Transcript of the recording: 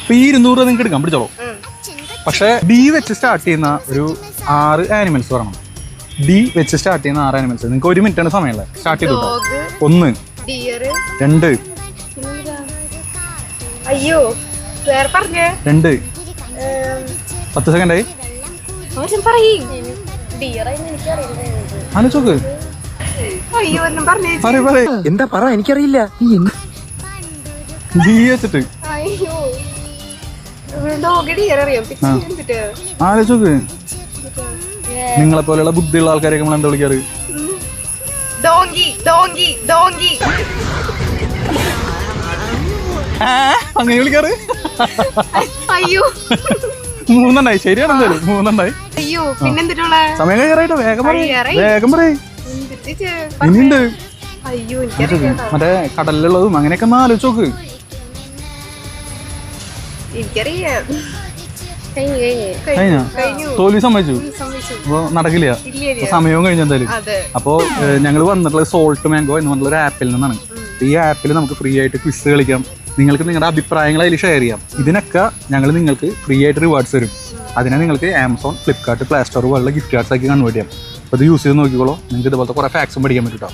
ഇപ്പൊ ഈ 200 രൂപ നിങ്ങൾക്ക് എടുക്കാൻ പിടിച്ചോളൂ. പക്ഷെ ഡി വെച്ച് സ്റ്റാർട്ട് ചെയ്യുന്ന ഒരു 6 ആനിമൽസ് പറയണം. ഡി വെച്ച് സ്റ്റാർട്ട് ചെയ്യുന്ന 6 ആനിമൽസ്. നിങ്ങൾക്ക് 1 മിനിറ്റാണ് സമയമല്ലേ? സ്റ്റാർട്ട് ചെയ്തോ. 1 2 അയ്യോ 2 10 സെക്കൻഡായി. ആലോചോക്ക്. എന്താ പറ, എനിക്കറിയില്ല. ഡി വെച്ചിട്ട് ആലോചോക്ക്. നിങ്ങളെ പോലെയുള്ള ബുദ്ധിയുള്ള ആൾക്കാരെയൊക്കെ നമ്മൾ എന്താ വിളിക്കാറ്? അങ്ങനെ വിളിക്കാറ്. അയ്യോ 3 എണ്ണായി. ശരിയാണ്. എന്തായാലും 3 എണ്ണായി. അയ്യോ പിന്നെന്തിട്ടുള്ള സമയം കഴിയാറായിട്ടോ. വേഗം പറയും. ഇനിയുണ്ട് അയ്യോ മറ്റേ കടലിലുള്ളതും അങ്ങനെയൊക്കെ ഒന്ന് ആലോചിച്ച് നോക്ക്. എനിക്കറിയാം. കഴിഞ്ഞ തോൽവി സമ്മതിച്ചു. അപ്പൊ നടക്കില്ല. സമയവും കഴിഞ്ഞു എന്തായാലും. അപ്പോ ഞങ്ങൾ വന്നിട്ടുള്ളത് സോൾട്ട് മാംഗോ എന്ന് പറഞ്ഞുള്ള ഒരു ആപ്പിൽ നിന്നാണ്. ഈ ആപ്പിൽ നമുക്ക് ഫ്രീ ആയിട്ട് ക്വിസ് കളിക്കാം. നിങ്ങൾക്ക് നിങ്ങളുടെ അഭിപ്രായങ്ങൾ അതിൽ ഷെയർ ചെയ്യാം. ഇതിനൊക്കെ ഞങ്ങൾ നിങ്ങൾക്ക് ഫ്രീ ആയിട്ട് റിവാർഡ്സ് തരും. അതിനെ നിങ്ങൾക്ക് ആമസോൺ, ഫ്ലിപ്കാർട്ട്, പ്ലേ സ്റ്റോർ പോലുള്ള ഗിഫ്റ്റ് കാർഡ്സ് ആക്കി കൺവേർട്ട് ചെയ്യാം. അപ്പോൾ ഇത് യൂസ് ചെയ്ത് നോക്കിക്കോളൂ. നിങ്ങൾക്ക് ഇതുപോലത്തെ കുറേ ഫാക്സും പഠിക്കാൻ പറ്റും കേട്ടോ.